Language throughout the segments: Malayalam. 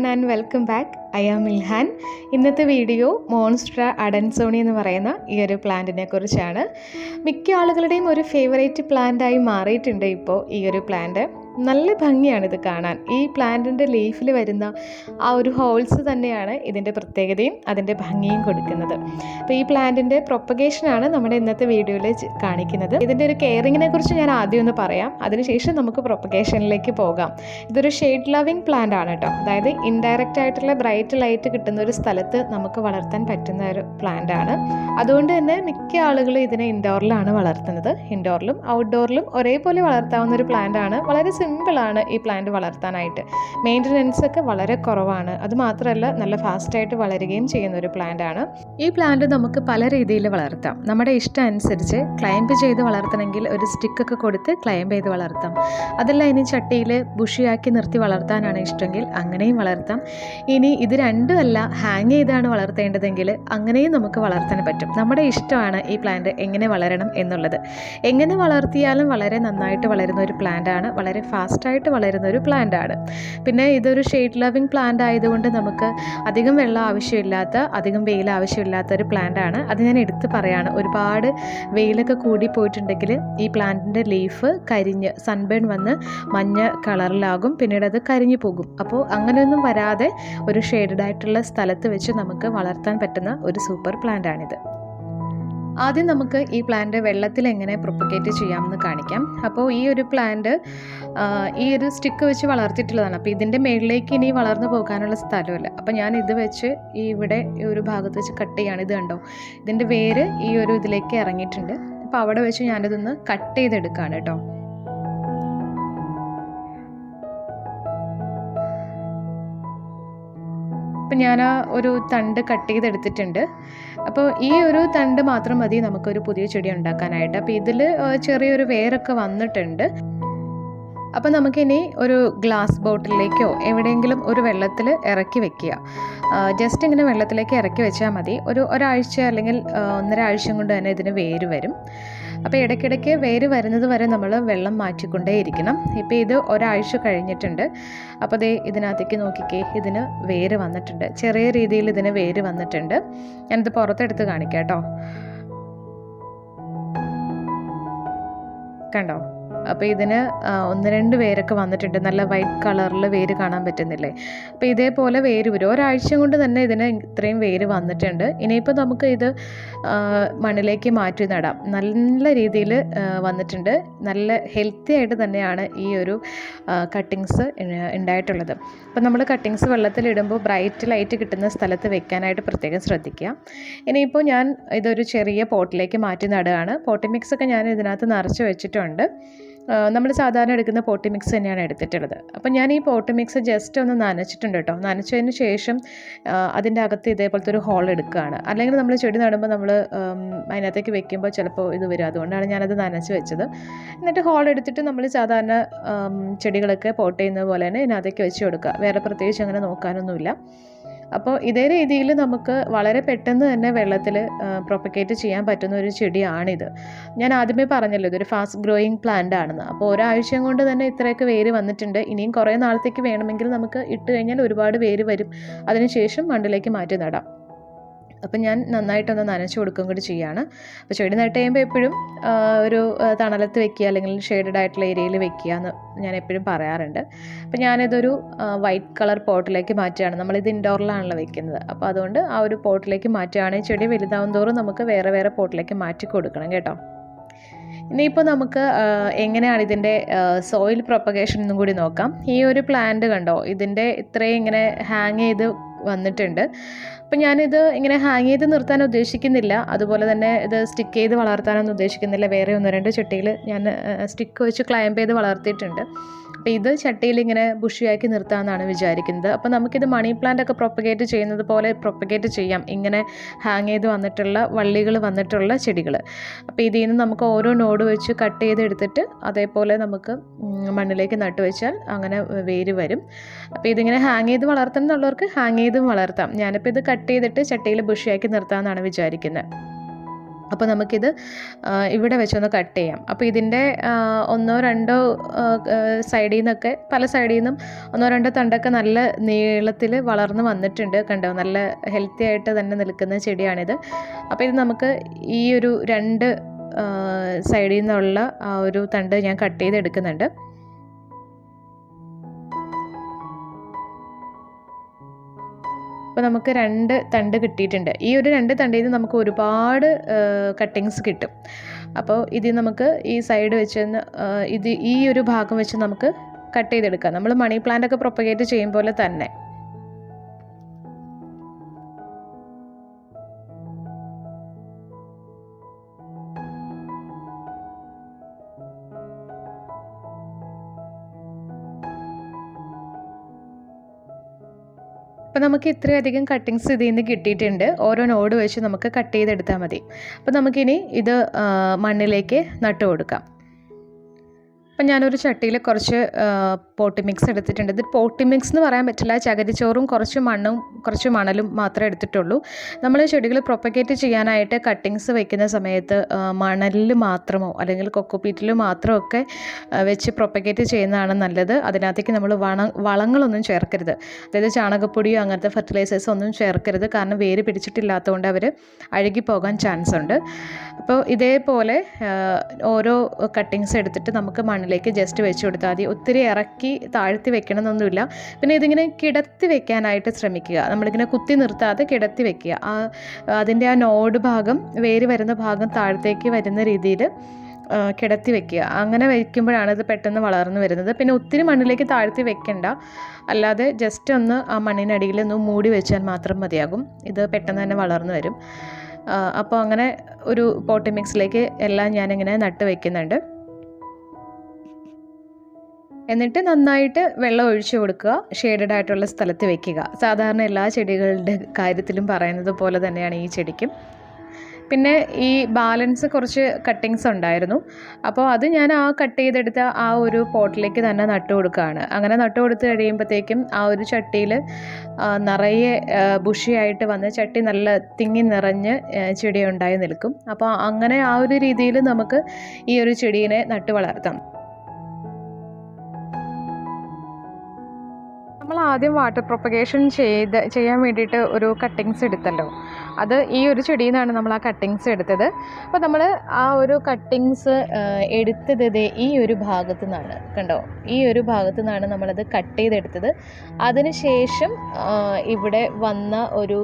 everyone and welcome back. Iamilhan. ഇന്നത്തെ വീഡിയോ മോൺസ്റ്ററ അഡൻസോണി എന്ന് പറയുന്ന ഈ ഒരു പ്ലാന്റിനെ കുറിച്ചാണ്. മിക്ക ആളുകളുടെയും ഒരു ഫേവറേറ്റ് പ്ലാന്റായി മാറിയിട്ടുണ്ട് ഇപ്പോൾ ഈ ഒരു പ്ലാന്റ്. നല്ല ഭംഗിയാണിത് കാണാൻ. ഈ പ്ലാന്റിൻ്റെ ലീഫിൽ വരുന്ന ആ ഒരു ഹോൾസ് തന്നെയാണ് ഇതിൻ്റെ പ്രത്യേകതയും അതിൻ്റെ ഭംഗിയും കൊടുക്കുന്നത്. അപ്പോൾ ഈ പ്ലാന്റിൻ്റെ പ്രൊപ്പഗേഷനാണ് നമ്മുടെ ഇന്നത്തെ വീഡിയോയിൽ കാണിക്കുന്നത്. ഇതിൻ്റെ ഒരു കെയറിങ്ങിനെ കുറിച്ച് ഞാൻ ആദ്യം ഒന്ന് പറയാം, അതിനുശേഷം നമുക്ക് പ്രൊപ്പഗേഷനിലേക്ക് പോകാം. ഇതൊരു ഷെയ്ഡ് ലവിങ് പ്ലാന്റ് ആണ് കേട്ടോ. അതായത് ഇൻഡയറക്റ്റ് ആയിട്ടുള്ള ബ്രൈറ്റ് ലൈറ്റ് കിട്ടുന്ന ഒരു സ്ഥലത്ത് നമുക്ക് വളർത്താൻ പറ്റുന്ന ഒരു പ്ലാന്റ് ആണ്. അതുകൊണ്ട് തന്നെ മിക്ക ആളുകളും ഇതിനെ ഇൻഡോറിലാണ് വളർത്തുന്നത്. ഇൻഡോറിലും ഔട്ട്ഡോറിലും ഒരേപോലെ വളർത്താവുന്ന ഒരു പ്ലാന്റ് ആണ്. വളരെ സിമ്പിളാണ് ഈ പ്ലാന്റ് വളർത്താനായിട്ട്. മെയിൻ്റനൻസ് ഒക്കെ വളരെ കുറവാണ്. അതുമാത്രമല്ല നല്ല ഫാസ്റ്റായിട്ട് വളരുകയും ചെയ്യുന്ന ഒരു പ്ലാന്റ് ആണ്. ഈ പ്ലാന്റ് നമുക്ക് പല രീതിയിൽ വളർത്താം. നമ്മുടെ ഇഷ്ടം അനുസരിച്ച് ക്ലൈംബ് ചെയ്ത് വളർത്തണമെങ്കിൽ ഒരു സ്റ്റിക്കൊക്കെ കൊടുത്ത് ക്ലൈംബ് ചെയ്ത് വളർത്താം. അതല്ല ഇനി ചട്ടിയിൽ ബുഷിയാക്കി നിർത്തി വളർത്താനാണ് ഇഷ്ടമെങ്കിൽ അങ്ങനെയും വളർത്താം. ഇനി ഇത് രണ്ടുമല്ല ഹാങ് ചെയ്താണ് വളർത്തേണ്ടതെങ്കിൽ അങ്ങനെയും നമുക്ക് വളർത്താൻ പറ്റും. നമ്മുടെ ഇഷ്ടമാണ് ഈ പ്ലാന്റ് എങ്ങനെ വളരണം എന്നുള്ളത്. എങ്ങനെ വളർത്തിയാലും വളരെ നന്നായിട്ട് വളരുന്ന ഒരു പ്ലാന്റ് ആണ്. വളരെ ഫാസ്റ്റായിട്ട് വളരുന്ന ഒരു പ്ലാന്റ് ആണ്. പിന്നെ ഇതൊരു ഷെയ്ഡ് ലവിങ് പ്ലാന്റ് ആയതുകൊണ്ട് നമുക്ക് അധികം വെള്ളം ആവശ്യമില്ലാത്ത, അധികം വെയിൽ ആവശ്യമില്ലാത്ത ഒരു പ്ലാന്റ് ആണ്. അത് ഞാൻ എടുത്ത് പറയാണ്. ഒരുപാട് വെയിലൊക്കെ കൂടി പോയിട്ടുണ്ടെങ്കിൽ ഈ പ്ലാന്റിൻ്റെ ലീഫ് കരിഞ്ഞ് സൺബേൺ വന്ന് മഞ്ഞ കളറിലാകും, പിന്നീട് അത് കരിഞ്ഞു പോകും. അപ്പോൾ അങ്ങനെയൊന്നും വരാതെ ഒരു ഷെയ്ഡഡ് ആയിട്ടുള്ള സ്ഥലത്ത് വെച്ച് നമുക്ക് വളർത്താൻ പറ്റുന്ന ഒരു സൂപ്പർ പ്ലാന്റ് ആണിത്. ആദ്യം നമുക്ക് ഈ പ്ലാന്റ് വെള്ളത്തിൽ എങ്ങനെ പ്രൊപ്പഗേറ്റ് ചെയ്യാമെന്ന് കാണിക്കാം. അപ്പോൾ ഈ ഒരു പ്ലാന്റ് ഈ ഒരു സ്റ്റിക്ക് വെച്ച് വളർത്തിയിട്ടുള്ളതാണ്. അപ്പോൾ ഇതിൻ്റെ മുകളിലേക്ക് ഇനി വളർന്നു പോകാനുള്ള സ്ഥലമില്ല. അപ്പോൾ ഞാൻ ഇത് വെച്ച് ഇവിടെ ഈ ഒരു ഭാഗത്ത് വെച്ച് കട്ട് ചെയ്യാണ്. ഇത് കണ്ടോ, ഇതിൻ്റെ വേര് ഈ ഒരു ഇതിലേക്ക് ഇറങ്ങിയിട്ടുണ്ട്. അപ്പോൾ അവിടെ വെച്ച് ഞാനിതൊന്ന് കട്ട് ചെയ്തെടുക്കുകയാണ് കേട്ടോ. അപ്പം ഞാൻ ഒരു തണ്ട് കട്ട് ചെയ്തെടുത്തിട്ടുണ്ട്. അപ്പോൾ ഈ ഒരു തണ്ട് മാത്രം മതി നമുക്കൊരു പുതിയ ചെടി ഉണ്ടാക്കാനായിട്ട്. അപ്പോൾ ഇതിൽ ചെറിയൊരു വേരൊക്കെ വന്നിട്ടുണ്ട്. അപ്പോൾ നമുക്കിനി ഒരു ഗ്ലാസ് ബോട്ടിലേക്കോ എവിടെയെങ്കിലും ഒരു വെള്ളത്തിൽ ഇറക്കി വെക്കുക. ജസ്റ്റ് ഇങ്ങനെ വെള്ളത്തിലേക്ക് ഇറക്കി വെച്ചാൽ മതി. ഒരാഴ്ച അല്ലെങ്കിൽ 1.5 ആഴ്ച കൊണ്ട് തന്നെ ഇതിന് വേര് വരും. അപ്പോൾ ഇടയ്ക്കിടയ്ക്ക് വേര് വരുന്നത് വരെ നമ്മൾ വെള്ളം മാറ്റിക്കൊണ്ടേയിരിക്കണം. ഇപ്പോൾ ഇത് 1 ആഴ്ച കഴിഞ്ഞിട്ടുണ്ട്. അപ്പോൾ ദേ ഇതിനകത്തേക്ക് നോക്കിക്കേ, ഇതിന് വേര് വന്നിട്ടുണ്ട്. ചെറിയ രീതിയിൽ ഇതിന് വേര് വന്നിട്ടുണ്ട്. ഞാനിത് പുറത്തെടുത്ത് കാണിക്കാം കേട്ടോ. കണ്ടോ? അപ്പോൾ ഇതിന് 1-2 വേരൊക്കെ വന്നിട്ടുണ്ട്. നല്ല വൈറ്റ് കളറിൽ വേര് കാണാൻ പറ്റുന്നില്ലേ? അപ്പോൾ ഇതേപോലെ വേര് വരും. 1 ആഴ്ച കൊണ്ട് തന്നെ ഇതിന് ഇത്രയും വേര് വന്നിട്ടുണ്ട്. ഇനിയിപ്പോൾ നമുക്ക് ഇത് മണ്ണിലേക്ക് മാറ്റി നടാം. നല്ല രീതിയിൽ വന്നിട്ടുണ്ട്. നല്ല ഹെൽത്തി ആയിട്ട് തന്നെയാണ് ഈ ഒരു കട്ടിങ്സ് ഉണ്ടായിട്ടുള്ളത്. അപ്പോൾ നമ്മൾ കട്ടിങ്സ് വെള്ളത്തിലിടുമ്പോൾ ബ്രൈറ്റ് ലൈറ്റ് കിട്ടുന്ന സ്ഥലത്ത് വെക്കാനായിട്ട് പ്രത്യേകം ശ്രദ്ധിക്കുക. ഇനിയിപ്പോൾ ഞാൻ ഇതൊരു ചെറിയ പോട്ടിലേക്ക് മാറ്റി നടുകയാണ്. പോട്ടി മിക്സൊക്കെ ഞാൻ ഇതിനകത്ത് നിറച്ച് വെച്ചിട്ടുണ്ട്. നമ്മൾ സാധാരണ എടുക്കുന്ന പോട്ടി മിക്സ് തന്നെയാണ് എടുത്തിട്ടുള്ളത്. അപ്പം ഞാൻ ഈ പോട്ടി മിക്സ് ജസ്റ്റ് ഒന്ന് നനച്ചിട്ടുണ്ട് കേട്ടോ. നനച്ചതിന് ശേഷം അതിൻ്റെ അകത്ത് ഇതേപോലത്തെ ഒരു ഹോൾ എടുക്കുകയാണ്. അല്ലെങ്കിൽ നമ്മൾ ചെടി നടുമ്പോൾ നമ്മൾ അതിനകത്തേക്ക് വെക്കുമ്പോൾ ചിലപ്പോൾ ഇത് വരും. അതുകൊണ്ടാണ് ഞാനത് നനച്ച് വെച്ചത്. എന്നിട്ട് ഹോൾ എടുത്തിട്ട് നമ്മൾ സാധാരണ ചെടികളൊക്കെ പോട്ട് ചെയ്യുന്നത് പോലെ തന്നെ ഇതിനകത്തേക്ക് വെച്ച് കൊടുക്കുക. വേറെ പ്രത്യേകിച്ച് അങ്ങനെ നോക്കാനൊന്നുമില്ല. അപ്പോൾ ഇതേ രീതിയിൽ നമുക്ക് വളരെ പെട്ടെന്ന് തന്നെ വെള്ളത്തിൽ പ്രൊപ്പഗേറ്റ് ചെയ്യാൻ പറ്റുന്ന ഒരു ചെടിയാണിത്. ഞാൻ ആദ്യമേ പറഞ്ഞല്ലോ ഇതൊരു ഫാസ്റ്റ് ഗ്രോയിങ് പ്ലാന്റ് ആണെന്ന്. അപ്പോൾ 1 ആഴ്ച കൊണ്ട് തന്നെ ഇത്രയൊക്കെ വേര് വന്നിട്ടുണ്ട്. ഇനിയും കുറേ നാളത്തേക്ക് വേണമെങ്കിൽ നമുക്ക് ഇട്ട് കഴിഞ്ഞാൽ ഒരുപാട് വേര് വരും. അതിനുശേഷം മണ്ണിലേക്ക് മാറ്റി നടാം. അപ്പം ഞാൻ നന്നായിട്ടൊന്ന് നനച്ച് കൊടുക്കുകയും കൂടി ചെയ്യുകയാണ്. അപ്പോൾ ചെടി നട്ട് കഴിയുമ്പോൾ എപ്പോഴും ഒരു തണലത്ത് വെക്കുക അല്ലെങ്കിൽ ഷെയ്ഡഡ് ആയിട്ടുള്ള ഏരിയയിൽ വെക്കുക എന്ന് ഞാൻ എപ്പോഴും പറയാറുണ്ട്. അപ്പോൾ ഞാനിതൊരു വൈറ്റ് കളർ പോട്ടിലേക്ക് മാറ്റുകയാണ്. നമ്മളിത് ഇൻഡോറിലാണല്ലോ വെക്കുന്നത്. അപ്പോൾ അതുകൊണ്ട് ആ ഒരു പോട്ടിലേക്ക് മാറ്റുകയാണ്. ചെടി വലുതാവും തോറും നമുക്ക് വേറെ വേറെ പോട്ടിലേക്ക് മാറ്റി കൊടുക്കണം കേട്ടോ. ഇനിയിപ്പോൾ നമുക്ക് എങ്ങനെയാണ് ഇതിൻ്റെ സോയിൽ പ്രൊപ്പഗേഷൻ എന്നും കൂടി നോക്കാം. ഈ ഒരു പ്ലാന്റ് കണ്ടോ, ഇതിൻ്റെ ഇത്രയും ഇങ്ങനെ ഹാങ് ചെയ്ത് വന്നിട്ടുണ്ട്. അപ്പം ഞാനിത് ഇങ്ങനെ ഹാങ് ചെയ്ത് നിർത്താൻ ഉദ്ദേശിക്കുന്നില്ല. അതുപോലെ തന്നെ ഇത് സ്റ്റിക്ക് ചെയ്ത് വളർത്താനൊന്നും ഉദ്ദേശിക്കുന്നില്ല. വേറെ 1-2 ചട്ടിയിൽ ഞാൻ സ്റ്റിക്ക് വെച്ച് ക്ലൈംബ് ചെയ്ത് വളർത്തിയിട്ടുണ്ട്. അപ്പോൾ ഇത് ചട്ടിയിൽ ഇങ്ങനെ ബുഷിയാക്കി നിർത്താമെന്നാണ് വിചാരിക്കുന്നത്. അപ്പോൾ നമുക്കിത് മണി പ്ലാന്റ് ഒക്കെ പ്രൊപ്പഗേറ്റ് ചെയ്യുന്നത് പോലെ പ്രൊപ്പഗേറ്റ് ചെയ്യാം. ഇങ്ങനെ ഹാങ് ചെയ്ത് വന്നിട്ടുള്ള വള്ളികൾ വന്നിട്ടുള്ള ചെടികൾ. അപ്പോൾ ഇതിൽ നിന്ന് നമുക്ക് ഓരോ നോഡ് വെച്ച് കട്ട് ചെയ്തെടുത്തിട്ട് അതേപോലെ നമുക്ക് മണ്ണിലേക്ക് നട്ടുവെച്ചാൽ അങ്ങനെ വേര് വരും. അപ്പോൾ ഇതിങ്ങനെ ഹാങ് ചെയ്ത് വളർത്തുന്നുള്ളവർക്ക് ഹാങ് ചെയ്തും വളർത്താം. ഞാനിപ്പോൾ ഇത് കട്ട് ചെയ്തിട്ട് ചട്ടിയിൽ ബുഷിയാക്കി നിർത്താമെന്നാണ് വിചാരിക്കുന്നത്. അപ്പോൾ നമുക്കിത് ഇവിടെ വെച്ചൊന്ന് കട്ട് ചെയ്യാം. അപ്പോൾ ഇതിൻ്റെ ഒന്നോ രണ്ടോ സൈഡിൽ നിന്നൊക്കെ പല സൈഡിൽ നിന്നും ഒന്നോ രണ്ടോ തണ്ടൊക്കെ നല്ല നീളത്തിൽ വളർന്ന് വന്നിട്ടുണ്ട്. കണ്ടോ, നല്ല ഹെൽത്തി ആയിട്ട് തന്നെ നിൽക്കുന്ന ചെടിയാണിത്. അപ്പോൾ ഇത് നമുക്ക് ഈ ഒരു 2 സൈഡിൽ നിന്നുള്ള ആ ഒരു തണ്ട് ഞാൻ കട്ട് ചെയ്തെടുക്കുന്നുണ്ട്. അപ്പോൾ നമുക്ക് 2 തണ്ട് കിട്ടിയിട്ടുണ്ട്. ഈ ഒരു 2 തണ്ടിൽ നിന്ന് നമുക്ക് ഒരുപാട് കട്ടിങ്സ് കിട്ടും. അപ്പോൾ ഇത് നമുക്ക് ഈ സൈഡ് വെച്ച് ഈ ഒരു ഭാഗം വെച്ച് നമുക്ക് കട്ട് ചെയ്തെടുക്കാം. നമ്മൾ മണി പ്ലാന്റ് ഒക്കെ പ്രൊപ്പഗേറ്റ് ചെയ്യും പോലെ തന്നെ. അപ്പോൾ നമുക്ക് ഇത്രയധികം കട്ടിങ്സ് ഇതിൽ നിന്ന് കിട്ടിയിട്ടുണ്ട്. ഓരോ നോഡ് വെച്ച് നമുക്ക് കട്ട് ചെയ്തെടുത്താൽ മതി. അപ്പോൾ നമുക്കിനി ഇത് മണ്ണിലേക്ക് നട്ടു കൊടുക്കാം. അപ്പം ഞാനൊരു ചട്ടിയിൽ കുറച്ച് പോട്ടി മിക്സ് എടുത്തിട്ടുണ്ട്. ഇത് പോട്ടി മിക്സ് എന്ന് പറയാൻ പറ്റില്ല, ചകിരിച്ചോറും കുറച്ച് മണ്ണും കുറച്ച് മണലും മാത്രമേ എടുത്തിട്ടുള്ളൂ. നമ്മൾ ചെടികൾ പ്രൊപ്പഗേറ്റ് ചെയ്യാനായിട്ട് കട്ടിങ്സ് വെക്കുന്ന സമയത്ത് മണലിൽ മാത്രമോ അല്ലെങ്കിൽ കൊക്കോപീറ്റിൽ മാത്രമോ ഒക്കെ വെച്ച് പ്രൊപ്പഗേറ്റ് ചെയ്യുന്നതാണ് നല്ലത്. അതിനകത്തേക്ക് നമ്മൾ വളങ്ങളൊന്നും ചേർക്കരുത്. അതായത് ചാണകപ്പൊടിയോ അങ്ങനത്തെ ഫെർട്ടിലൈസേഴ്സോ ഒന്നും ചേർക്കരുത്. കാരണം വേര് പിടിച്ചിട്ടില്ലാത്തതുകൊണ്ട് അവർ അഴുകിപ്പോകാൻ ചാൻസ് ഉണ്ട്. അപ്പോൾ ഇതേപോലെ ഓരോ കട്ടിങ്സ് എടുത്തിട്ട് നമുക്ക് മണ്ണിലേക്ക് ജസ്റ്റ് വെച്ച് കൊടുത്താൽ മതി. ഒത്തിരി ഇറക്കി താഴ്ത്തി വെക്കണമെന്നൊന്നുമില്ല. പിന്നെ ഇതിങ്ങനെ കിടത്തി വെക്കാനായിട്ട് ശ്രമിക്കുക. നമ്മളിങ്ങനെ കുത്തി നിർത്താതെ കിടത്തി വെക്കുക. അതിൻ്റെ ആ നോഡ് ഭാഗം, വേര് വരുന്ന ഭാഗം താഴത്തേക്ക് വരുന്ന രീതിയിൽ കിടത്തി വെക്കുക. അങ്ങനെ വയ്ക്കുമ്പോഴാണ് ഇത് പെട്ടെന്ന് വളർന്നു വരുന്നത്. പിന്നെ ഒത്തിരി മണ്ണിലേക്ക് താഴ്ത്തി വെക്കണ്ട, അല്ലാതെ ജസ്റ്റ് ഒന്ന് ആ മണ്ണിനടിയിൽ ഒന്ന് മൂടി വെച്ചാൽ മാത്രം മതിയാകും. ഇത് പെട്ടെന്ന് തന്നെ വളർന്നു വരും. അപ്പോൾ അങ്ങനെ ഒരു പോട്ടി മിക്സിലേക്ക് എല്ലാം ഞാനിങ്ങനെ നട്ട് വയ്ക്കുന്നുണ്ട്. എന്നിട്ട് നന്നായിട്ട് വെള്ളം ഒഴിച്ചു കൊടുക്കുക. ഷെയ്ഡഡ് ആയിട്ടുള്ള സ്ഥലത്ത് വെക്കുക. സാധാരണ എല്ലാ ചെടികളുടെ കാര്യത്തിലും പറയുന്നത് പോലെ തന്നെയാണ് ഈ ചെടിക്കും. പിന്നെ ഈ ബാലൻസ് കുറച്ച് കട്ടിങ്സ് ഉണ്ടായിരുന്നു. അപ്പോൾ അത് ഞാൻ ആ കട്ട് ചെയ്തെടുത്ത ആ ഒരു പോട്ടിലേക്ക് തന്നെ നട്ടു കൊടുക്കുകയാണ്. അങ്ങനെ നട്ടു കൊടുത്ത് കഴിയുമ്പോഴത്തേക്കും ആ ഒരു ചട്ടിയിൽ നിറയെ ബുഷിയായിട്ട് വന്ന് ചട്ടി നല്ല തിങ്ങി നിറഞ്ഞ് ചെടി ഉണ്ടായി നിൽക്കും. അപ്പോൾ അങ്ങനെ ആ ഒരു രീതിയിൽ നമുക്ക് ഈ ഒരു ചെടീനെ നട്ടു വളർത്താം. നമ്മൾ ആദ്യം വാട്ടർ പ്രൊപ്പഗേഷൻ ചെയ്യാൻ വേണ്ടിയിട്ട് ഒരു കട്ടിങ്സ് എടുത്തല്ലോ. അത് ഈ ഒരു ചെടിയിൽ നിന്നാണ് നമ്മൾ ആ കട്ടിങ്സ് എടുത്തത്. അപ്പോൾ നമ്മൾ ആ ഒരു കട്ടിങ്സ് എടുത്തത് ഈ ഒരു ഭാഗത്തു നിന്നാണ്. കണ്ടോ, ഈ ഒരു ഭാഗത്തു നിന്നാണ് നമ്മളത് കട്ട് ചെയ്തെടുത്തത്. അതിന് ശേഷം ഇവിടെ വന്ന ഒരു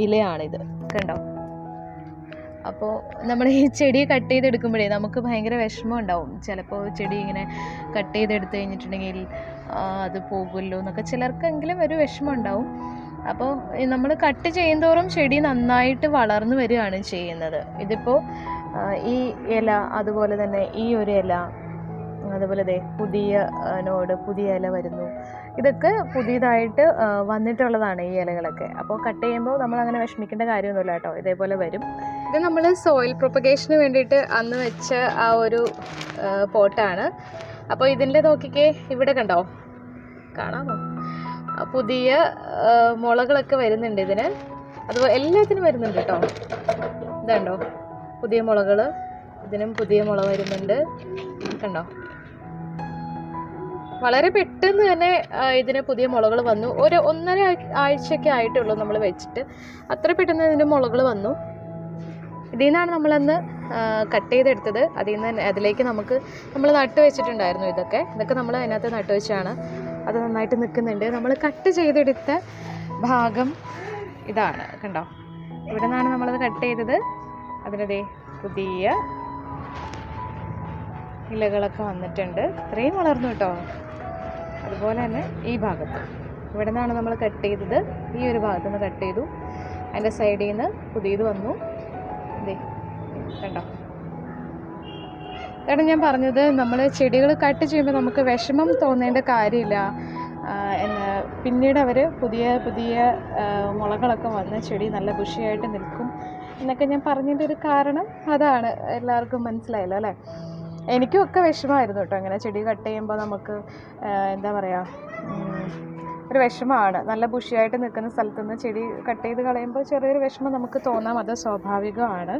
ഇലയാണിത്. കണ്ടോ, അപ്പോൾ നമ്മൾ ഈ ചെടി കട്ട് ചെയ്തെടുക്കുമ്പോഴേ നമുക്ക് ഭയങ്കര വിഷമം ഉണ്ടാവും. ചിലപ്പോൾ ചെടി ഇങ്ങനെ കട്ട് ചെയ്തെടുത്ത് കഴിഞ്ഞിട്ടുണ്ടെങ്കിൽ അത് പോകുമല്ലോ എന്നൊക്കെ ചിലർക്കെങ്കിലും ഒരു വിഷമം ഉണ്ടാവും. അപ്പോൾ നമ്മൾ കട്ട് ചെയ്യുന്തോറും ചെടി നന്നായിട്ട് വളർന്നു വരികയാണ് ചെയ്യുന്നത്. ഇതിപ്പോൾ ഈ ഇല, അതുപോലെ തന്നെ ഈ ഒരു ഇല, അതുപോലെ പുതിയ നോട്, പുതിയ ഇല വരുന്നു. ഇതൊക്കെ പുതിയതായിട്ട് വന്നിട്ടുള്ളതാണ് ഈ ഇലകളൊക്കെ. അപ്പോൾ കട്ട് ചെയ്യുമ്പോൾ നമ്മളങ്ങനെ വിഷമിക്കേണ്ട കാര്യമൊന്നുമില്ല കേട്ടോ, ഇതേപോലെ വരും. ഇത് നമ്മൾ സോയിൽ പ്രൊപ്പഗേഷന് വേണ്ടിയിട്ട് അന്ന് വെച്ച ആ ഒരു പോട്ടാണ്. അപ്പോൾ ഇതിൻ്റെ നോക്കിക്കേ, ഇവിടെ കണ്ടോ, കാണാമോ, പുതിയ മുളകളൊക്കെ വരുന്നുണ്ട് ഇതിന്. അതുപോലെ എല്ലാത്തിനും വരുന്നുണ്ട് കേട്ടോ. ഇതുണ്ടോ, പുതിയ മുളകൾ, ഇതിനും പുതിയ മുള വരുന്നുണ്ട്. കണ്ടോ, വളരെ പെട്ടെന്ന് തന്നെ ഇതിന് പുതിയ മുളകൾ വന്നു. 1.5 ആഴ്ചയൊക്കെ ആയിട്ടുള്ളൂ നമ്മൾ വെച്ചിട്ട്. അത്ര പെട്ടെന്ന് ഇതിൻ്റെ മുളകൾ വന്നു. ഇതിൽ നിന്നാണ് നമ്മളന്ന് കട്ട് ചെയ്തെടുത്തത്. അതിലേക്ക് നമ്മൾ നട്ട് വെച്ചിട്ടുണ്ടായിരുന്നു. ഇതൊക്കെ നമ്മൾ അതിനകത്ത് നട്ട് വെച്ചാണ്. അത് നന്നായിട്ട് നിൽക്കുന്നുണ്ട്. നമ്മൾ കട്ട് ചെയ്തെടുത്ത ഭാഗം ഇതാണ്. കണ്ടോ, ഇവിടെ നിന്നാണ് നമ്മളത് കട്ട് ചെയ്തത്. അതിനതേ പുതിയ ഇലകളൊക്കെ വന്നിട്ടുണ്ട്. ഇത്രയും വളർന്നു കേട്ടോ. അതുപോലെ തന്നെ ഈ ഭാഗത്ത് ഇവിടെ നിന്നാണ് നമ്മൾ കട്ട് ചെയ്തത്. ഈ ഒരു ഭാഗത്തു നിന്ന് കട്ട് ചെയ്തു. അതിൻ്റെ സൈഡിൽ നിന്ന് പുതിയത് വന്നു. കണ്ടോ, ഇതാണ് ഞാൻ പറഞ്ഞത്. നമ്മൾ ചെടികൾ കട്ട് ചെയ്യുമ്പോൾ നമുക്ക് വിഷമം തോന്നേണ്ട കാര്യമില്ല. പിന്നീട് അവർ പുതിയ പുതിയ മുളകളൊക്കെ വന്ന് ചെടി നല്ല ബുഷിയായിട്ട് നിൽക്കും എന്നൊക്കെ ഞാൻ പറഞ്ഞതിൻ്റെ ഒരു കാരണം അതാണ്. എല്ലാവർക്കും മനസ്സിലായല്ലോ അല്ലേ? എനിക്കും ഒക്കെ വിഷമമായിരുന്നു കേട്ടോ. അങ്ങനെ ചെടി കട്ട് ചെയ്യുമ്പോൾ നമുക്ക് എന്താ പറയുക, ഒരു വിഷമമാണ്. നല്ല ബുഷിയായിട്ട് നിൽക്കുന്ന സ്ഥലത്ത് നിന്ന് ചെടി കട്ട് ചെയ്ത് കളയുമ്പോൾ ചെറിയൊരു വിഷമം നമുക്ക് തോന്നാം, അത് സ്വാഭാവികമാണ്.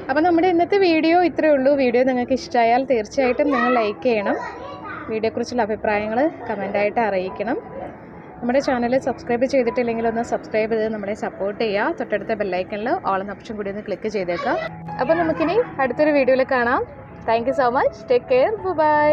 അപ്പോൾ നമ്മുടെ ഇന്നത്തെ വീഡിയോ ഇത്രയേ ഉള്ളൂ. വീഡിയോ നിങ്ങൾക്ക് ഇഷ്ടമായാൽ തീർച്ചയായിട്ടും നിങ്ങൾ ലൈക്ക് ചെയ്യണം. വീഡിയോയെക്കുറിച്ചുള്ള അഭിപ്രായങ്ങൾ കമൻ്റായിട്ട് അറിയിക്കണം. നമ്മുടെ ചാനൽ സബ്സ്ക്രൈബ് ചെയ്തിട്ടില്ലെങ്കിൽ ഒന്ന് സബ്സ്ക്രൈബ് ചെയ്ത് നമ്മളെ സപ്പോർട്ട് ചെയ്യുക. തൊട്ടടുത്ത ബെല്ലൈക്കണിൽ ഓൾ എന്ന ഓപ്ഷൻ കൂടി ഒന്ന് ക്ലിക്ക് ചെയ്തേക്കാം. അപ്പോൾ നമുക്കിനി അടുത്തൊരു വീഡിയോയിൽ കാണാം. Thank you so much. Take care. By.